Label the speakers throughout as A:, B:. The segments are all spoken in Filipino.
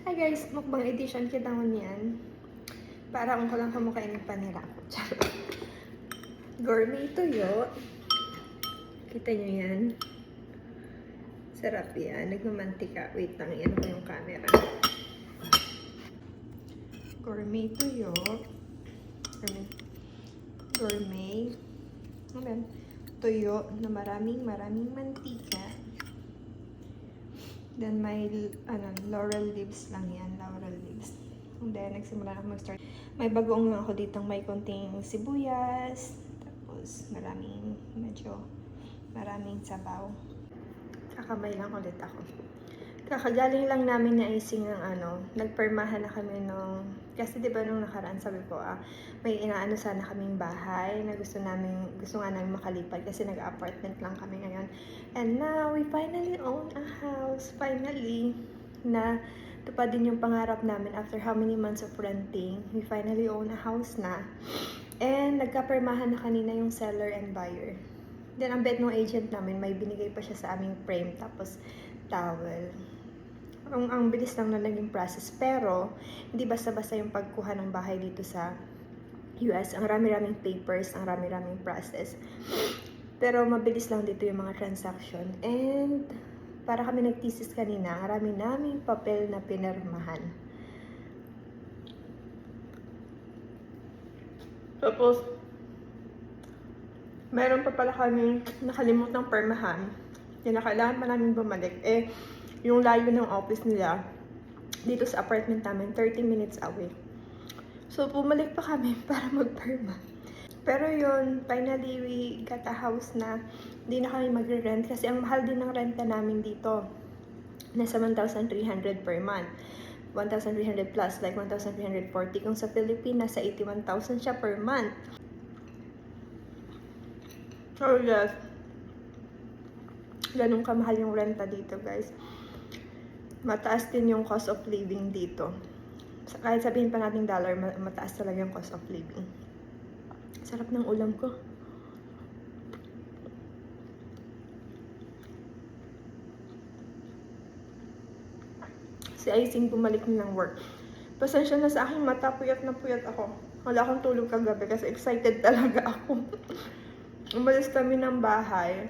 A: Hi guys, mukbang edition kita mo niyan. Para kung ko lang kamukain ng panira ko. Gourmet tuyo. Kita nyo yan. Sarap yan. Nagmamantika. Wait lang, yan ko yung camera. Gourmet tuyo. Gourmet. Ayan. Tuyo na maraming mantika. Then may laurel leaves lang yan, laurel leaves. And then nagsimula na mag-start. May bagoong lang ako ditong may konting sibuyas, tapos maraming sabaw. Kakamay lang ulit ako. Kakagaling lang namin na icing ng nagpermahan na kami kasi diba nung nakaraan sabi ko may inaano sana kaming bahay na gusto nga namin makalipad kasi nag-apartment lang kami ngayon. And now, we finally own a house. Finally, na tupad din yung pangarap namin after how many months of renting. We finally own a house na. And nagkapermahan na kanina yung seller and buyer. Then, ang bet ng agent namin, may binigay pa siya sa aming frame tapos towel. Ang bilis lang na naging process. Pero, hindi basta-basta yung pagkuha ng bahay dito sa US. Ang rami-raming papers, ang rami-raming process. Pero, mabilis lang dito yung mga transaction. And, para kami nagtisis kanina, ang rami naming papel na pinirmahan. Tapos, meron pa pala kami nakalimutang permahan. Yung kailangan pa namin bumalik. Yung layo ng office nila dito sa apartment namin, 30 minutes away. So, bumalik pa kami para magperma. Pero yun, finally, we got a house na hindi na kami magre-rent kasi ang mahal din ng renta namin dito. Nasa 1,300 per month. 1,300 plus, like 1,340. Kung sa Philippines, nasa 81,000 siya per month. So, yes. Ganun kamahal yung renta dito, guys. Mataas din yung cost of living dito. Kahit sabihin pa natin dollar, mataas talaga yung cost of living. Sarap ng ulam ko. Si Icing bumalik na ng work. Pasensya na sa aking mata, puyat na puyat ako. Wala akong tulog kagabi kasi excited talaga ako. Umalis kami ng bahay.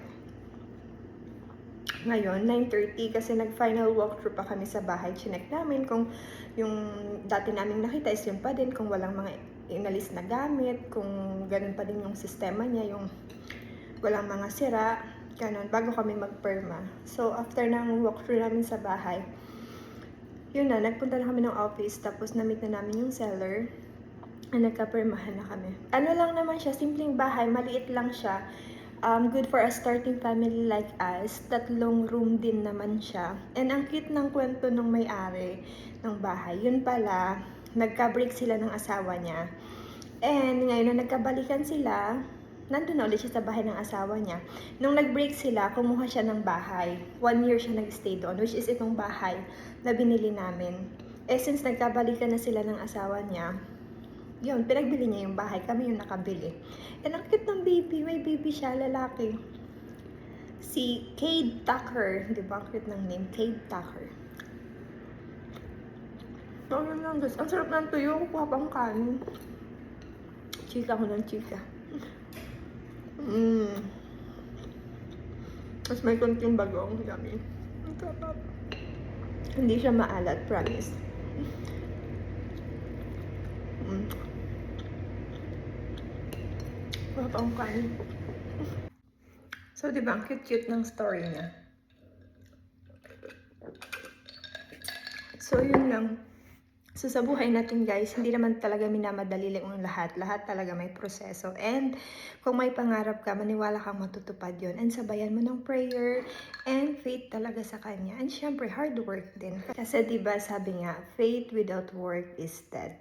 A: Ngayon, 9:30 kasi nag-final walkthrough pa kami sa bahay. Chinek namin kung yung dati naming nakita is yun pa din, kung walang mga inalis na gamit, kung ganun pa din yung sistema niya, yung walang mga sira, ganun, bago kami magperma. So, after ng walkthrough namin sa bahay, yun na, nagpunta na kami ng office, tapos na-meet na namin yung seller, nagka-permahan na kami. Ano lang naman siya, simpleng bahay, maliit lang siya. Good for a starting family like us. 3 room din naman siya. And ang cute ng kwento ng may-ari ng bahay. Yun pala, nagka-break sila ng asawa niya. And ngayon na nagkabalikan sila, nandun na ulit siya sa bahay ng asawa niya. Nung nag-break sila, kumuha siya ng bahay. 1 year siya nag-stay doon, which is itong bahay na binili namin. Since nagkabalikan na sila ng asawa niya, yun, pinagbili niya yung bahay. Kami yung nakabili. And ang cute ng baby. May baby siya, lalaki. Si Cade Tucker. Diba? Ang cute ng name. Cade Tucker. So, yun lang guys. Ang sarap ng tuyo. Kukuha pang kanin. Chika ko ng chika. Tapos may konting bagong. Yummy. Ang sarap. Hindi siya maalat. Promise. Wala pa akong kanin. So, diba, ang cute-cute ng story niya. So, yun lang. So, sa buhay natin, guys, hindi naman talaga minamadali lang yung lahat. Lahat talaga may proseso. And, kung may pangarap ka, maniwala kang matutupad yun. And, sabayan mo ng prayer and faith talaga sa Kanya. And, syempre, hard work din. Kasi, diba, sabi nga, faith without work is dead.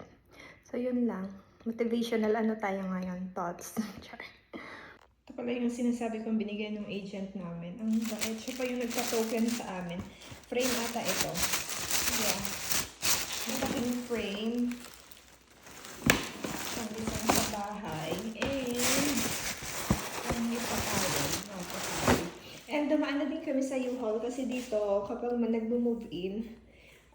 A: So, yun lang. Motivational tayo ngayon, thoughts. Ito pala yung sinasabi kong binigay ng agent namin. Ang bait. Siya pa yung nagpa-token sa amin. Frame ata ito. Yeah. Malaking frame. Ang isang sa bahay. And may patawad. And dumaan na din kami sa U-Haul kasi dito, kapag nag-move in,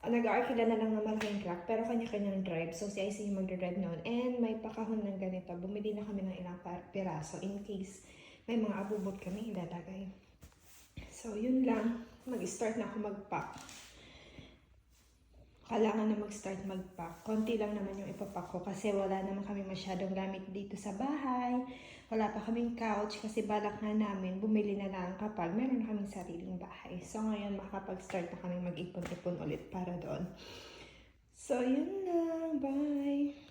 A: nag-aarkila na lang ng malaking truck, pero kanya-kanyang drive. So, si IC yung magdadrive noon. And may pakahon ng ganito. Bumili na kami ng ilang piraso in case may mga abubot kami ilalagay. So, yun lang. Mag-start na ako mag-pack. Kailangan na mag-start mag-pack. Konti lang naman yung ipapack ko kasi wala naman kami masyadong gamit dito sa bahay. Wala pa kaming couch kasi balak na namin bumili na lang kapag meron na kaming sariling bahay. So ngayon makapag-start na kami mag-ipon-ipon ulit para doon. So yun lang. Bye!